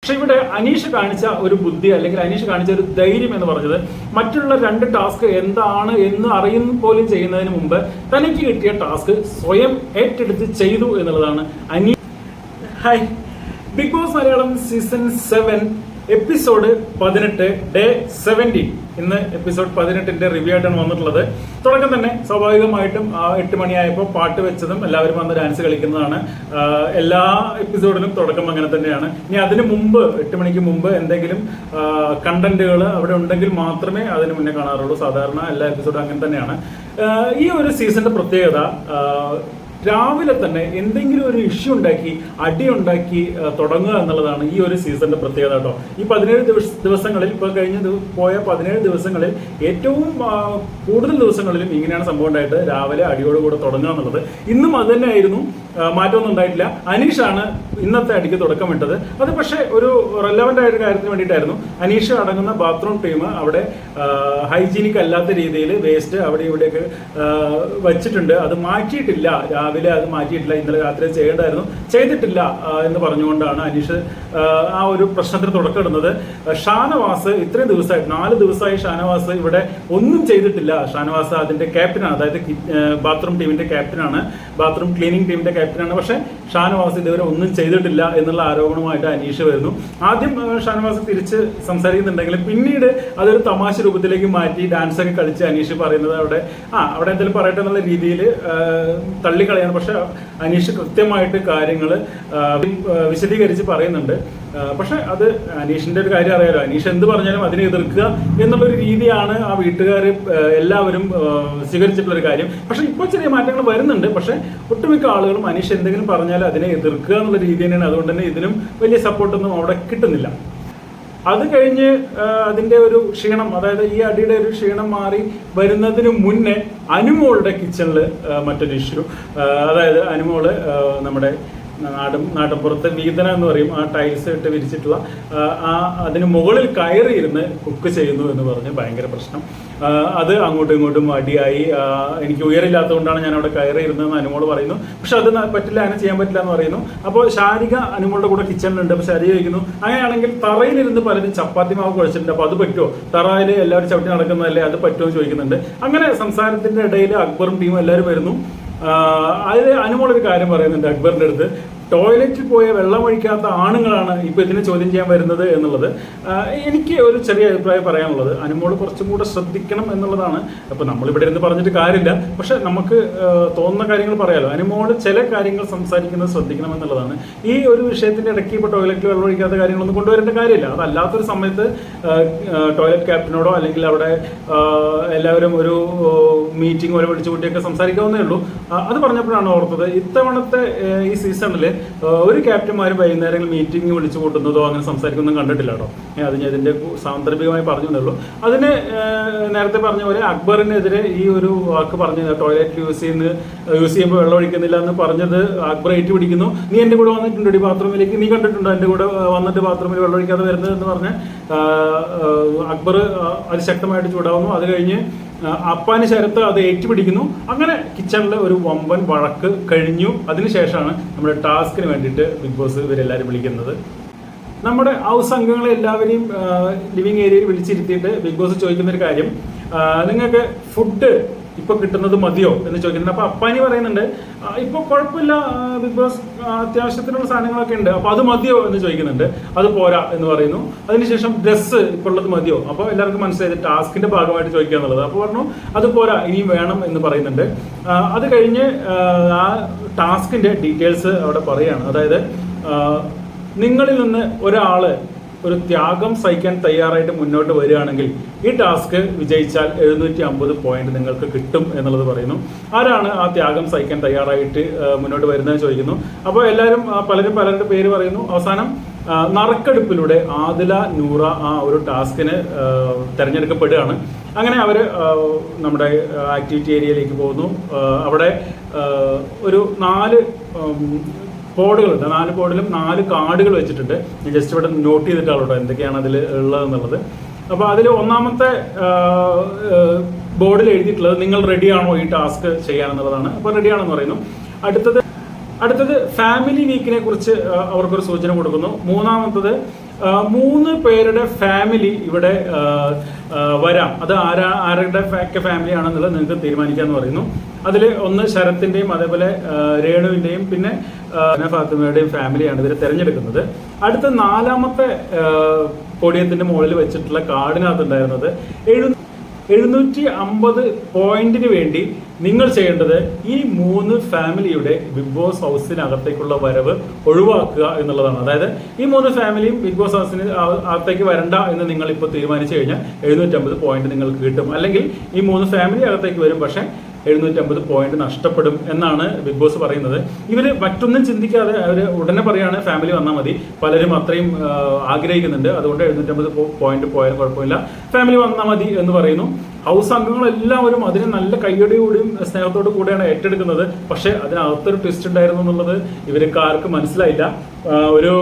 പക്ഷെ ഇവിടെ അനീഷ് കാണിച്ച ഒരു ബുദ്ധി അല്ലെങ്കിൽ അനീഷ് കാണിച്ച ഒരു ധൈര്യം എന്ന് പറഞ്ഞത് മറ്റുള്ള 2 ടാസ്ക് എന്താണ് എന്ന് അറിയുന്ന പോലും ചെയ്യുന്നതിന് മുമ്പ് തനിക്ക് കിട്ടിയ ടാസ്ക് സ്വയം ഏറ്റെടുത്ത് ചെയ്തു എന്നുള്ളതാണ് hi, Bigg Boss Malayalam season 7 episode 18 day 17. ഇന്ന് എപ്പിസോഡ് 18ന്റെ റിവ്യൂ ആയിട്ടാണ് വന്നിട്ടുള്ളത്. തുടക്കം തന്നെ സ്വാഭാവികമായിട്ടും 8 മണിയായപ്പോൾ പാട്ട് വെച്ചതും എല്ലാവരും വന്ന് ഡാൻസ് കളിക്കുന്നതാണ്. എല്ലാ എപ്പിസോഡിലും തുടക്കം അങ്ങനെ തന്നെയാണ്. ഇനി അതിന് മുമ്പ് 8 മണിക്ക് മുമ്പ് എന്തെങ്കിലും കണ്ടന്റുകൾ അവിടെ ഉണ്ടെങ്കിൽ മാത്രമേ അതിന് മുന്നേ കാണാറുള്ളൂ. സാധാരണ എല്ലാ എപ്പിസോഡും അങ്ങനെ തന്നെയാണ്. ഈ ഒരു സീസണിന്റെ പ്രത്യേകത രാവിലെ തന്നെ എന്തെങ്കിലും ഒരു ഇഷ്യൂ ഉണ്ടാക്കി അടിയുണ്ടാക്കി തുടങ്ങുക എന്നുള്ളതാണ് ഈ ഒരു സീസണിന്റെ പ്രത്യേകത കേട്ടോ. ഈ 17 ദിവസങ്ങളിൽ ഇപ്പോൾ പോയ 17 ദിവസങ്ങളിൽ ഏറ്റവും കൂടുതൽ ദിവസങ്ങളിലും ഇങ്ങനെയാണ് സംഭവം ഉണ്ടായിട്ട് രാവിലെ അടിയോടുകൂടെ തുടങ്ങുക എന്നുള്ളത്. ഇന്നും അത് തന്നെയായിരുന്നു, മാറ്റമൊന്നും ഉണ്ടായിട്ടില്ല. അനീഷാണ് ഇന്നത്തെ അടിക്ക് തുടക്കമിട്ടത്. അത് പക്ഷേ ഒരു റെലവൻ്റ് ആയ ഒരു കാര്യത്തിന് വേണ്ടിയിട്ടായിരുന്നു. അനീഷ് അടങ്ങുന്ന ബാത്റൂം ടീം അവിടെ ഹൈജീനിക് അല്ലാത്ത രീതിയിൽ വേസ്റ്റ് അവിടെ ഇവിടെയൊക്കെ വച്ചിട്ടുണ്ട്. അത് മാറ്റിയിട്ടില്ല, രാവിലെ അത് മാറ്റിയിട്ടില്ല, ഇന്നലെ രാത്രി ചെയ്യേണ്ടായിരുന്നു, ചെയ്തിട്ടില്ല എന്ന് പറഞ്ഞുകൊണ്ടാണ് അനീഷ് ആ ഒരു പ്രശ്നത്തിന് തുടക്കമിടുന്നത്. ഷാനവാസ് ഇത്രയും ദിവസമായി 4 ദിവസമായി ഷാനവാസ് ഇവിടെ ഒന്നും ചെയ്തിട്ടില്ല. ഷാനവാസ് അതിന്റെ ക്യാപ്റ്റനാണ്, അതായത് ബാത്റൂം ടീമിന്റെ ക്യാപ്റ്റനാണ്, ബാത്റൂം ക്ലീനിങ് ടീമിന്റെ ക്യാപ്റ്റനാണ്. പക്ഷെ ഷാനവാസ് ഇതുവരെ ഒന്നും ചെയ്തിട്ടില്ല എന്നുള്ള ആരോപണമായിട്ട് അനീഷ് വരുന്നു. ആദ്യം ഷാനവാസ് തിരിച്ച് സംസാരിക്കുന്നുണ്ടെങ്കിലും പിന്നീട് അതൊരു തമാശ രൂപത്തിലേക്ക് മാറ്റി ഡാൻസ് ഒക്കെ കളിച്ച് അനീഷ് പറയുന്നത് അവിടെ എന്തെങ്കിലും പറയട്ടെ എന്നുള്ള രീതിയിൽ തള്ളിക്കളയാണ്. പക്ഷെ അനീഷ് കൃത്യമായിട്ട് കാര്യങ്ങൾ വിശദീകരിച്ച് പറയുന്നുണ്ട്. പക്ഷെ അത് അനീഷിന്റെ ഒരു കാര്യം അറിയാലോ, അനീഷ് എന്ത് പറഞ്ഞാലും അതിനെ എതിർക്കുക എന്നുള്ളൊരു രീതിയാണ് ആ വീട്ടുകാർ എല്ലാവരും സ്വീകരിച്ചിട്ടുള്ള ഒരു കാര്യം. പക്ഷെ ഇപ്പോൾ ചെറിയ മാറ്റങ്ങൾ വരുന്നുണ്ട്. പക്ഷെ ഒട്ടുമിക്ക ആളുകളും അനീഷ് എന്തെങ്കിലും പറഞ്ഞാൽ അതിനെ എതിർക്കുക എന്നുള്ള രീതി തന്നെയാണ്. അതുകൊണ്ട് തന്നെ ഇതിനും വലിയ സപ്പോർട്ടൊന്നും അവിടെ കിട്ടുന്നില്ല. അത് കഴിഞ്ഞ് അതിന്റെ ഒരു ക്ഷീണം, അതായത് ഈ അടിയുടെ ഒരു ക്ഷീണം മാറി വരുന്നതിന് മുന്നേ അനുമോളുടെ കിച്ചണിൽ മറ്റൊരു ഇഷ്യൂ, അതായത് അനുമോള് നമ്മുടെ നാട്ടിൻപുറത്ത് വീതന എന്ന് പറയും, ആ ടൈൽസ് ഇട്ട് വിരിച്ചിട്ടുള്ള അതിന് മുകളിൽ കയറി ഇരുന്ന് കുക്ക് ചെയ്യുന്നു എന്ന് പറഞ്ഞ് ഭയങ്കര പ്രശ്നം. അത് അങ്ങോട്ടും ഇങ്ങോട്ടും അടിയായി. എനിക്ക് ഉയരില്ലാത്തതുകൊണ്ടാണ് ഞാൻ അവിടെ കയറി ഇരുന്നതെന്ന് അനുമോള് പറയുന്നു. പക്ഷെ അത് പറ്റില്ല, അങ്ങനെ ചെയ്യാൻ പറ്റില്ല എന്ന് പറയുന്നു. അപ്പോൾ ശാരിക അനുമോളുടെ കൂടെ കിച്ചണിലുണ്ട്. അപ്പോൾ ശാരിക ചോദിക്കുന്നു, അങ്ങനെയാണെങ്കിൽ തറയിലിരുന്ന് പലരും ചപ്പാത്തി മാവ് കുഴച്ചിട്ടുണ്ട്, അപ്പോൾ അത് പറ്റുമോ? തറയിൽ എല്ലാവരും ചവിട്ടി നടക്കുന്നതല്ലേ, അത് പറ്റുമോ എന്ന് ചോദിക്കുന്നുണ്ട്. അങ്ങനെ സംസാരത്തിന്റെ ഇടയിൽ അക്ബറും ടീമും എല്ലാവരും വരുന്നു. അതിൽ അനുമോളൊരു കാര്യം പറയുന്നുണ്ട് അക്ബറിന്റെ അടുത്ത്, ടോയ്ലറ്റിൽ പോയ വെള്ളം ഒഴിക്കാത്ത ആണുങ്ങളാണ് ഇപ്പൊ ഇതിനെ ചോദ്യം ചെയ്യാൻ വരുന്നത് എന്നുള്ളത്. എനിക്ക് ഒരു ചെറിയ അഭിപ്രായം പറയാനുള്ളത്, അനുമോള് കുറച്ചും കൂടെ ശ്രദ്ധിക്കണം എന്നുള്ളതാണ്. അപ്പൊ നമ്മളിവിടെ ഇരുന്ന് പറഞ്ഞിട്ട് കാര്യമില്ല, പക്ഷെ നമുക്ക് തോന്നുന്ന കാര്യങ്ങൾ പറയാലോ. അനുമോള് ചില കാര്യങ്ങൾ സംസാരിക്കുന്നത് ശ്രദ്ധിക്കണം എന്നുള്ളതാണ്. ഈ ഒരു വിഷയത്തിന്റെ ഇടയ്ക്ക് ഇപ്പൊ ടോയ്ലറ്റിൽ വെള്ളം ഒഴിക്കാത്ത കാര്യങ്ങളൊന്നും കൊണ്ടുവരേണ്ട കാര്യമില്ല. അതല്ലാത്തൊരു സമയത്ത് ടോയ്ലറ്റ് ക്യാപ്റ്റനോടോ അല്ലെങ്കിൽ അവിടെ എല്ലാവരും ഒരു മീറ്റിംഗ് ഒരു വിളിച്ചു കൂട്ടിയൊക്കെ സംസാരിക്കാവുന്നേ ഉള്ളൂ. അത് പറഞ്ഞപ്പോഴാണ് ഓർത്തത്, ഇത്തവണത്തെ ഈ സീസണിൽ ഒരു ക്യാപ്റ്റന്മാരും വൈകുന്നേരങ്ങളിൽ മീറ്റിംഗ് വിളിച്ചു കൂട്ടുന്നതോ അങ്ങനെ സംസാരിക്കുന്നതും കണ്ടിട്ടില്ല കേട്ടോ. അത് ഞാൻ ഇതിന്റെ സാന്ദർഭികമായി പറഞ്ഞുള്ളൂ. അതിന് നേരത്തെ പറഞ്ഞ പോലെ അക്ബറിനെതിരെ ഈ ഒരു വാക്ക് പറഞ്ഞത്, ടോയ്ലറ്റ് യൂസ് ചെയ്യുമ്പോൾ വെള്ളം ഒഴിക്കുന്നില്ല എന്ന് പറഞ്ഞത് അക്ബർ ഏറ്റുപിടിക്കുന്നു. നീ എന്റെ കൂടെ വന്നിട്ടുണ്ടോ ഈ ബാത്റൂമിലേക്ക്, നീ കണ്ടിട്ടുണ്ടോ എന്റെ കൂടെ വന്നിട്ട് ബാത്റൂമിൽ വെള്ളം ഒഴിക്കാതെ വരുന്നത് എന്ന് പറഞ്ഞ് അക്ബർ അതിശക്തമായിട്ട് ചൂടാവുന്നു. അത് കഴിഞ്ഞ് അപ്പാന് ശരത്ത് അത് ഏറ്റുപിടിക്കുന്നു. അങ്ങനെ കിച്ചണിൽ ഒരു വമ്പൻ വഴക്ക് കഴിഞ്ഞു. അതിനുശേഷമാണ് നമ്മുടെ ടാസ്കിന് വേണ്ടിയിട്ട് ബിഗ് ബോസ് ഇവരെല്ലാവരും വിളിക്കുന്നത്. നമ്മുടെ ഹൗസ് അംഗങ്ങളെ എല്ലാവരെയും ലിവിങ് ഏരിയയിൽ വിളിച്ചിരുത്തിയിട്ട് ബിഗ് ബോസ് ചോദിക്കുന്ന ഒരു കാര്യം, നിങ്ങൾക്ക് ഫുഡ് ഇപ്പൊ കിട്ടുന്നത് മതിയോ എന്ന് ചോദിക്കുന്നുണ്ട്. അപ്പൊ അപ്പാനി പറയുന്നുണ്ട്, ഇപ്പൊ കുഴപ്പമില്ല ബിഗ് ബോസ്, അത്യാവശ്യത്തിനുള്ള സാധനങ്ങളൊക്കെ ഉണ്ട്, അപ്പൊ അത് മതിയോ എന്ന് ചോദിക്കുന്നുണ്ട്. അത് പോരാ എന്ന് പറയുന്നു. അതിനുശേഷം ഡ്രസ്സ് ഇപ്പോൾ ഉള്ളത് മതിയോ? അപ്പൊ എല്ലാവർക്കും മനസ്സിലായത് ടാസ്കിന്റെ ഭാഗമായിട്ട് ചോദിക്കുക എന്നുള്ളത്. അപ്പൊ പറഞ്ഞു അത് പോരാ, ഇനിയും വേണം എന്ന് പറയുന്നുണ്ട്. അത് കഴിഞ്ഞ് ആ ടാസ്കിന്റെ ഡീറ്റെയിൽസ് അവിടെ പറയാണ്. അതായത് നിങ്ങളിൽ നിന്ന് ഒരാള് ഒരു ത്യാഗം സഹിക്കാൻ തയ്യാറായിട്ട് മുന്നോട്ട് വരികയാണെങ്കിൽ ഈ ടാസ്ക് വിജയിച്ചാൽ 750 പോയിന്റ് നിങ്ങൾക്ക് കിട്ടും എന്നുള്ളത് പറയുന്നു. ആരാണ് ആ ത്യാഗം സഹിക്കാൻ തയ്യാറായിട്ട് മുന്നോട്ട് വരുന്നതെന്ന് ചോദിക്കുന്നു. അപ്പോൾ എല്ലാവരും പലരും പലരുടെ പേര് പറയുന്നു. അവസാനം നറുക്കെടുപ്പിലൂടെ ആദില നൂറ ആ ഒരു ടാസ്കിന് തിരഞ്ഞെടുക്കപ്പെടുകയാണ്. അങ്ങനെ അവർ നമ്മുടെ ആക്ടിവിറ്റി ഏരിയയിലേക്ക് പോകുന്നു. അവിടെ ഒരു 4 ബോർഡുകളുണ്ട്. 4 ബോർഡിലും 4 കാർഡുകൾ വെച്ചിട്ടുണ്ട്. ഞാൻ ജസ്റ്റ് ഇവിടെ നോട്ട് ചെയ്തിട്ടാണ് കേട്ടോ എന്തൊക്കെയാണ് അതിൽ ഉള്ളതെന്നുള്ളത്. അപ്പോൾ അതിൽ ഒന്നാമത്തെ ബോർഡിൽ എഴുതിയിട്ടുള്ളത് നിങ്ങൾ റെഡിയാണോ ഈ ടാസ്ക് ചെയ്യാനെന്നുള്ളതാണ്. അപ്പോൾ റെഡിയാണെന്ന് പറയുന്നു. അടുത്തത് ഫാമിലി വീക്കിനെ കുറിച്ച് അവർക്കൊരു സൂചന കൊടുക്കുന്നു. മൂന്നാമത്തത് മൂന്ന് പേരുടെ ഫാമിലി ഇവിടെ വരാം. അത് ആരുടെ ഫാമിലി ആണെന്നുള്ളത് നിങ്ങൾക്ക് തീരുമാനിക്കാമെന്ന് പറയുന്നു. അതിൽ ഒന്ന് ശരത്തിന്റെയും അതേപോലെ രേണുവിന്റെയും പിന്നെ ഫാത്തിമയുടെയും ഫാമിലിയാണ് ഇവരെ തിരഞ്ഞെടുക്കുന്നത്. അടുത്ത 4ാമത്തെ പോഡിയത്തിന്റെ മുകളിൽ വെച്ചിട്ടുള്ള കാർഡിനകത്ത് ഉണ്ടായിരുന്നത് 750 പോയിന്റിന് വേണ്ടി നിങ്ങൾ ചെയ്യേണ്ടത് ഈ 3 ഫാമിലിയുടെ ബിഗ് ബോസ് ഹൗസിനകത്തേക്കുള്ള വരവ് ഒഴിവാക്കുക എന്നുള്ളതാണ്. അതായത് ഈ 3 ഫാമിലിയും ബിഗ് ബോസ് ഹൗസിന് അകത്തേക്ക് വരണ്ട എന്ന് നിങ്ങൾ ഇപ്പോൾ തീരുമാനിച്ചു കഴിഞ്ഞാൽ 750 പോയിന്റ് നിങ്ങൾക്ക് കിട്ടും. അല്ലെങ്കിൽ ഈ 3 ഫാമിലി അകത്തേക്ക് വരും, പക്ഷേ 750 പോയിന്റ് നഷ്ടപ്പെടും എന്നാണ് ബിഗ് ബോസ് പറയുന്നത്. ഇവര് മറ്റൊന്നും ചിന്തിക്കാതെ അവർ ഉടനെ പറയാണ് ഫാമിലി വന്നാൽ മതി. പലരും അത്രയും ആഗ്രഹിക്കുന്നുണ്ട്, അതുകൊണ്ട് 750 പോയിന്റ് പോയാലും കുഴപ്പമില്ല, ഫാമിലി വന്നാൽ മതി എന്ന് പറയുന്നു. ഹൗസ് അംഗങ്ങളെല്ലാവരും അതിന് നല്ല കയ്യടിയോടും സ്നേഹത്തോടു കൂടെയാണ് ഏറ്റെടുക്കുന്നത്. പക്ഷെ അതിനകത്തൊരു ട്വിസ്റ്റ് ഉണ്ടായിരുന്നു എന്നുള്ളത് ഇവർക്ക് ആർക്കും മനസ്സിലായില്ല. ഒരു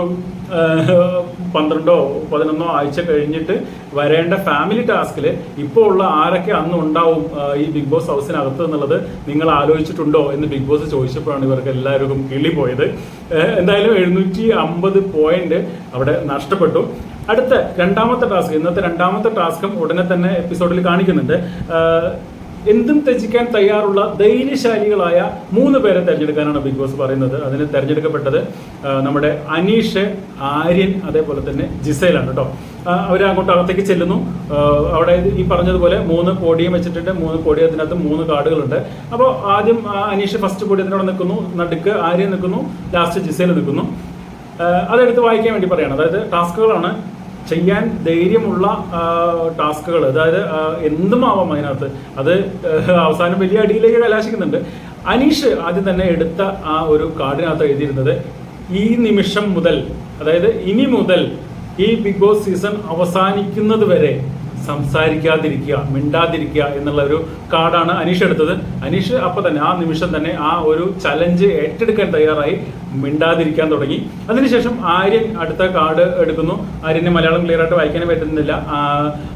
12 or 11 ആഴ്ച കഴിഞ്ഞിട്ട് വരേണ്ട ഫാമിലി ടാസ്കിൽ ഇപ്പോൾ ഉള്ള ആരൊക്കെ അന്ന് ഉണ്ടാവും ഈ ബിഗ് ബോസ് ഹൗസിനകത്ത് എന്നുള്ളത് നിങ്ങൾ ആലോചിച്ചിട്ടുണ്ടോ എന്ന് ബിഗ് ബോസ് ചോദിച്ചപ്പോഴാണ് ഇവർക്ക് എല്ലാവർക്കും കിളിപ്പോയത്. എന്തായാലും 750 പോയിന്റ് അവിടെ നഷ്ടപ്പെട്ടു. അടുത്ത 2ാമത്തെ ടാസ്ക്, ഇന്നത്തെ 2ാമത്തെ ടാസ്കും ഉടനെ തന്നെ എപ്പിസോഡിൽ കാണിക്കുന്നുണ്ട്. എന്തും ത്യജിക്കാൻ തയ്യാറുള്ള ധൈര്യശാലികളായ 3 പേരെ തെരഞ്ഞെടുക്കാനാണ് ബിഗ് ബോസ് പറയുന്നത്. അതിന് തെരഞ്ഞെടുക്കപ്പെട്ടത് നമ്മുടെ അനീഷ്, ആര്യൻ, അതേപോലെ തന്നെ ജിസേലാണ് കേട്ടോ. അവർ അങ്ങോട്ട് അകത്തേക്ക് ചെല്ലുന്നു. അവിടെ ഈ പറഞ്ഞതുപോലെ 3 പോഡിയം വെച്ചിട്ടുണ്ട്. 3 പോഡിയത്തിനകത്ത് 3 കാർഡുകളുണ്ട്. അപ്പോൾ ആദ്യം അനീഷ് ഫസ്റ്റ് പോഡിയത്തിനോട് നിൽക്കുന്നു, നടുക്ക് ആര്യൻ നിൽക്കുന്നു, ലാസ്റ്റ് ജിസേൽ നിൽക്കുന്നു. അതെടുത്ത് വായിക്കാൻ വേണ്ടി പറയാണ്. അതായത് ടാസ്കുകളാണ്, ചെയ്യാൻ ധൈര്യമുള്ള ടാസ്കുകൾ. അതായത് എന്തും ആവാം അതിനകത്ത്. അത് അവസാനം വലിയ അടിയിലേക്ക് കലാശിക്കുന്നുണ്ട്. അനീഷ് ആദ്യം തന്നെ എടുത്ത ആ ഒരു കാർഡിനകത്ത് എഴുതിയിരുന്നത് ഈ നിമിഷം മുതൽ, അതായത് ഇനി മുതൽ ഈ ബിഗ് ബോസ് സീസൺ അവസാനിക്കുന്നത് വരെ സംസാരിക്കാതിരിക്കുക, മിണ്ടാതിരിക്കുക എന്നുള്ള ഒരു കാർഡാണ് അനീഷ് എടുത്തത്. അനീഷ് അപ്പൊ തന്നെ ആ നിമിഷം തന്നെ ആ ഒരു ചലഞ്ച് ഏറ്റെടുക്കാൻ തയ്യാറായി മിണ്ടാതിരിക്കാൻ തുടങ്ങി. അതിനുശേഷം ആര്യൻ അടുത്ത കാർഡ് എടുക്കുന്നു. ആര്യന് മലയാളം ക്ലിയർ ആയിട്ട് വായിക്കാനേ പറ്റുന്നില്ല.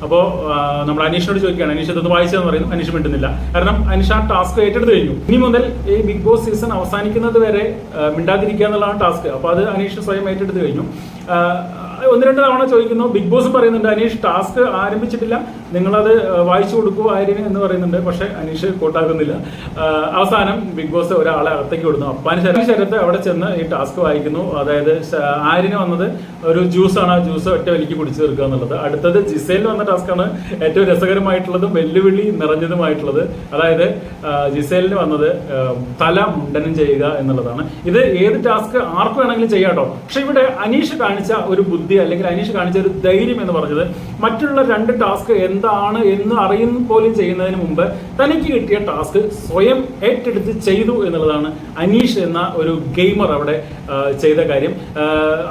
അപ്പോൾ നമ്മൾ അനീഷിനോട് ചോദിക്കുകയാണ്, അനീഷ് ഇതൊന്ന് വായിച്ചതെന്ന് പറയുന്നു. അനീഷ് മിണ്ടുന്നില്ല, കാരണം അനീഷ് ആ ടാസ്ക് ഏറ്റെടുത്ത് കഴിഞ്ഞു. ഇനി മുതൽ ഈ ബിഗ് ബോസ് സീസൺ അവസാനിക്കുന്നത് വരെ മിണ്ടാതിരിക്കുക എന്നുള്ളതാണ് ടാസ്ക്. അപ്പോൾ അത് അനീഷ് സ്വയം ഏറ്റെടുത്ത് കഴിഞ്ഞു. 1-2 തവണ ചോദിക്കുന്നു. ബിഗ് ബോസ് പറയുന്നുണ്ട് അനീഷ് ടാസ്ക് ആരംഭിച്ചിട്ടില്ല, നിങ്ങളത് വായിച്ചു കൊടുക്കൂ ആര്യന് എന്ന് പറയുന്നുണ്ട്. പക്ഷെ അനീഷ് കൂട്ടാക്കുന്നില്ല. അവസാനം ബിഗ് ബോസ് ഒരാളെ അകത്തേക്ക് വിടുന്നു. അപ്പാന് ശരത്ത് അവിടെ ചെന്ന് ഈ ടാസ്ക് വായിക്കുന്നു. അതായത് ആര്യന് വന്നത് ഒരു ജ്യൂസാണ്, ആ ജ്യൂസ് ഒറ്റ വലിക്ക് കുടിച്ചു തീർക്കുക എന്നുള്ളത്. അടുത്തത് ജിസേലിന് വന്ന ടാസ്ക്കാണ് ഏറ്റവും രസകരമായിട്ടുള്ളതും വെല്ലുവിളി നിറഞ്ഞതുമായിട്ടുള്ളത്. അതായത് ജിസേലിന് വന്നത് തല മുണ്ടനം ചെയ്യുക എന്നുള്ളതാണ്. ഇത് ഏത് ടാസ്ക് ആർക്ക് വേണമെങ്കിലും ചെയ്യാം കേട്ടോ. പക്ഷെ ഇവിടെ അനീഷ് കാണിച്ച ഒരു ബുദ്ധി അല്ലെങ്കിൽ അനീഷ് കാണിച്ച ഒരു ധൈര്യം എന്ന് പറഞ്ഞത് മറ്റുള്ള 2 ടാസ്ക് എന്താണ് എന്ന് അറിയുന്ന പോലും ചെയ്യുന്നതിന് മുമ്പ് തനിക്ക് കിട്ടിയ ടാസ്ക് സ്വയം ഏറ്റെടുത്ത് ചെയ്തു എന്നുള്ളതാണ് അനീഷ് എന്ന ഒരു ഗെയിമർ അവിടെ ചെയ്ത കാര്യം.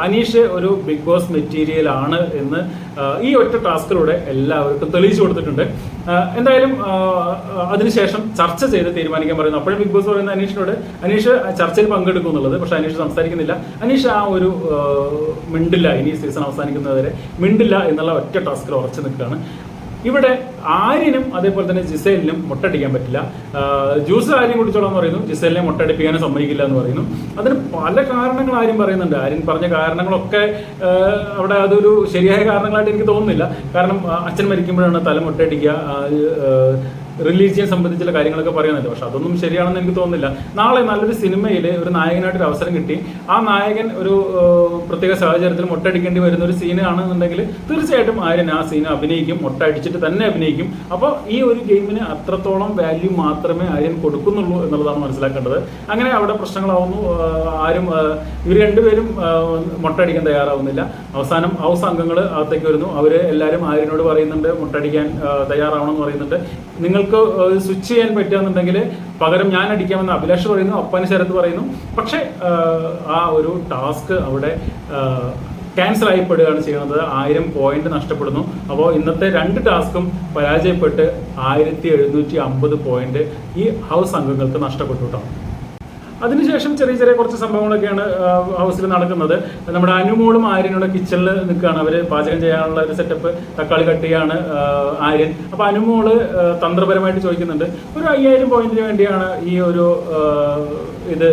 അനീഷ് ഒരു ബിഗ് ബോസ് മെറ്റീരിയൽ ആണ് എന്ന് ഈ ഒറ്റ ടാസ്കിലൂടെ എല്ലാവർക്കും തെളിയിച്ചു കൊടുത്തിട്ടുണ്ട്. എന്തായാലും അതിനുശേഷം ചർച്ച ചെയ്ത് തീരുമാനിക്കാൻ പറയുന്നു. അപ്പോഴും ബിഗ് ബോസ് പറയുന്ന അനീഷിനോട് അനീഷ് ചർച്ചയിൽ പങ്കെടുക്കും എന്നുള്ളത്. പക്ഷെ അനീഷ് സംസാരിക്കുന്നില്ല. അനീഷ് ആ ഒരു മിണ്ടില്ല, ഇനി സീസൺ അവസാനിക്കുന്നതുവരെ മിണ്ടില്ല എന്നുള്ള ഒറ്റ ടാസ്കിൽ ഉറച്ചു നിൽക്കുകയാണ്. ഇവിടെ ആര്യനും അതേപോലെ തന്നെ ജിസേലിനും മുട്ടടിക്കാൻ പറ്റില്ല. ജ്യൂസ് ആര്യൻ കുടിച്ചോളാം എന്ന് പറയുന്നു, ജിസേലിനെ മുട്ടടിപ്പിക്കാനും സമ്മതിക്കില്ല എന്ന് പറയുന്നു. അതിന് പല കാരണങ്ങൾ ആര്യൻ പറയുന്നുണ്ട്. ആര്യൻ പറഞ്ഞ കാരണങ്ങളൊക്കെ അവിടെ അതൊരു ശരിയായ കാരണങ്ങളായിട്ട് എനിക്ക് തോന്നുന്നില്ല. കാരണം അച്ഛൻ മരിക്കുമ്പോഴാണ് തല മുട്ടടിക്കുക, റിലീജിയൻ സംബന്ധിച്ചുള്ള കാര്യങ്ങളൊക്കെ പറയുന്നുണ്ട്. പക്ഷെ അതൊന്നും ശരിയാണെന്ന് എനിക്ക് തോന്നുന്നില്ല. നാളെ നല്ലൊരു സിനിമയിൽ ഒരു നായകനായിട്ടൊരു അവസരം കിട്ടി, ആ നായകൻ ഒരു പ്രത്യേക സാഹചര്യത്തിൽ മുട്ടടിക്കേണ്ടി വരുന്ന ഒരു സീൻ ആണെന്നുണ്ടെങ്കിൽ തീർച്ചയായിട്ടും ആര്യൻ ആ സീൻ അഭിനയിക്കും, മുട്ട അടിച്ചിട്ട് തന്നെ അഭിനയിക്കും. അപ്പോൾ ഈ ഒരു ഗെയിമിന് അത്രത്തോളം വാല്യൂ മാത്രമേ ആര്യൻ കൊടുക്കുന്നുള്ളൂ എന്നുള്ളതാണ് മനസ്സിലാക്കേണ്ടത്. അങ്ങനെ അവിടെ പ്രശ്നങ്ങളാവുന്നു. ആരും ഇവർ 2 പേരും മുട്ടടിക്കാൻ തയ്യാറാവുന്നില്ല. അവസാനം ഹൗസ് അംഗങ്ങൾ അകത്തേക്ക് വരുന്നു. അവർ എല്ലാവരും ആര്യനോട് പറയുന്നുണ്ട് മുട്ടടിക്കാൻ തയ്യാറാവണമെന്ന് പറയുന്നുണ്ട്. നിങ്ങൾക്ക് സ്വിച്ച് ചെയ്യാൻ പറ്റുകയെന്നുണ്ടെങ്കിൽ പകരം ഞാൻ അടിക്കാമെന്ന് അഭിലാഷ് പറയുന്നു, അപ്പാന് ശരത്ത് പറയുന്നു. പക്ഷെ ആ ഒരു ടാസ്ക് അവിടെ ക്യാൻസൽ ആയിപ്പെടുകയാണ് ചെയ്യുന്നത്. 1000 പോയിന്റ് നഷ്ടപ്പെടുന്നു. അപ്പോൾ ഇന്നത്തെ 2 ടാസ്കും പരാജയപ്പെട്ട് 1750 പോയിന്റ് ഈ ഹൗസ് അംഗങ്ങൾക്ക് നഷ്ടപ്പെട്ടു കേട്ടോ. അതിനുശേഷം ചെറിയ ചെറിയ കുറച്ച് സംഭവങ്ങളൊക്കെയാണ് ഹൗസിൽ നടക്കുന്നത്. നമ്മുടെ അനുമോളും ആര്യനോട് കിച്ചണിൽ നിൽക്കുകയാണ്. അവർ പാചകം ചെയ്യാനുള്ള ഒരു സെറ്റപ്പ്, തക്കാളി കട്ട് ചെയ്യാണ് ആര്യൻ. അപ്പോൾ അനുമോള് തന്ത്രപരമായിട്ട് ചോദിക്കുന്നുണ്ട്, ഒരു 5000 പോയിന്റിന് വേണ്ടിയാണ് ഈ ഒരു ഇത്,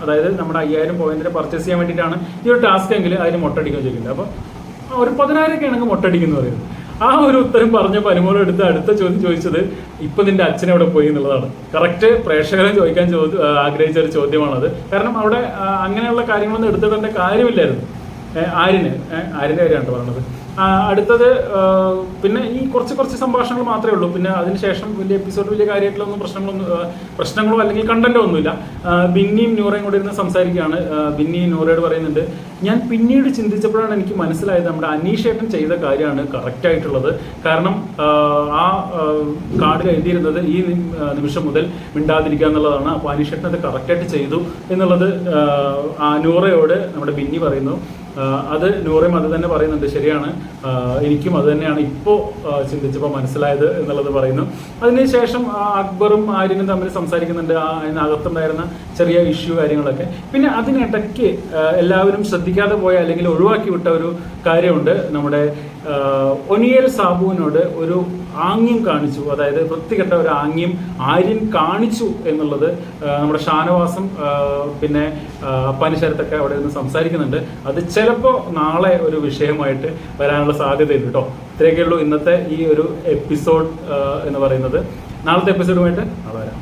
അതായത് നമ്മുടെ 5000 പോയിന്റിന് പർച്ചേസ് ചെയ്യാൻ വേണ്ടിയിട്ടാണ് ഈ ഒരു ടാസ്ക് എങ്കിൽ അതിന് മുട്ടടിക്കാൻ ചോദിക്കുന്നത്. അപ്പോൾ ഒരു 10,000 ആണെങ്കിൽ മൊട്ടടിക്കുന്നു പറയുന്നത്. ആ ഒരു ഉത്തരം പറഞ്ഞപ്പോൾ അനുമോൾ എടുത്ത് അടുത്ത ചോദ്യം ചോദിച്ചത് ഇപ്പൊ നിന്റെ അച്ഛൻ എവിടെ പോയി എന്നുള്ളതാണ്. കറക്റ്റ് പ്രേക്ഷകരെ ചോദിക്കാൻ ആഗ്രഹിച്ച ഒരു ചോദ്യമാണത്. കാരണം അവിടെ അങ്ങനെയുള്ള കാര്യങ്ങളൊന്നും എടുത്തിടേണ്ട കാര്യമില്ലായിരുന്നു. ആര്യന്റെ കാര്യമാണ് പറഞ്ഞത്. അടുത്തത് പിന്നെ ഈ കുറച്ച് സംഭാഷണങ്ങൾ മാത്രമേ ഉള്ളൂ. പിന്നെ അതിനുശേഷം വലിയ എപ്പിസോഡ് വലിയ കാര്യമായിട്ടുള്ളൊന്നും പ്രശ്നങ്ങളോ അല്ലെങ്കിൽ കണ്ടന്റോ ഒന്നുമില്ല. ബിന്നിയും നൂറയും കൂടെ ഇരുന്ന് സംസാരിക്കുകയാണ്. ബിന്നി നൂറയോട് പറയുന്നുണ്ട്, ഞാൻ പിന്നീട് ചിന്തിച്ചപ്പോഴാണ് എനിക്ക് മനസ്സിലായത് നമ്മുടെ അനീഷേട്ടൻ ചെയ്ത കാര്യമാണ് കറക്റ്റ് ആയിട്ടുള്ളത്. കാരണം ആ കാർഡിൽ എഴുതിയിരുന്നത് ഈ നിമിഷം മുതൽ മിണ്ടാതിരിക്കുക എന്നുള്ളതാണ്. അപ്പോൾ അനീഷേട്ടൻ അത് കറക്റ്റായിട്ട് ചെയ്തു എന്നുള്ളത് നൂറയോട് നമ്മുടെ ബിന്നി പറയുന്നു. അത് നൂറയും അത് തന്നെ പറയുന്നുണ്ട്, ശരിയാണ്, എനിക്കും അത് തന്നെയാണ് ഇപ്പോൾ ചിന്തിച്ചപ്പോൾ മനസ്സിലായത് എന്നുള്ളത് പറയുന്നു. അതിനുശേഷം അക്ബറും ആര്യനും തമ്മിൽ സംസാരിക്കുന്നുണ്ട്, അതിനകത്തുണ്ടായിരുന്ന ചെറിയ ഇഷ്യൂ കാര്യങ്ങളൊക്കെ. പിന്നെ അതിനിടയ്ക്ക് എല്ലാവരും ശ്രദ്ധിക്കാതെ പോയ അല്ലെങ്കിൽ ഒഴിവാക്കി വിട്ട ഒരു കാര്യമുണ്ട്. നമ്മുടെ ഒനിയൽ സാബുവിനോട് ഒരു ആംഗ്യം കാണിച്ചു, അതായത് വൃത്തികെട്ട ഒരു ആംഗ്യം ആര്യൻ കാണിച്ചു എന്നുള്ളത് നമ്മുടെ ഷാനവാസും പിന്നെ പനിശരത്തൊക്കെ അവിടെ നിന്ന് സംസാരിക്കുന്നുണ്ട്. അത് ചിലപ്പോൾ നാളെ ഒരു വിഷയമായിട്ട് വരാനുള്ള സാധ്യതയുണ്ട് കേട്ടോ. ഇത്രയൊക്കെയുള്ളൂ ഇന്നത്തെ ഈ ഒരു എപ്പിസോഡ് എന്ന് പറയുന്നത്. നാളത്തെ എപ്പിസോഡുമായിട്ട് നാളെ വരാം.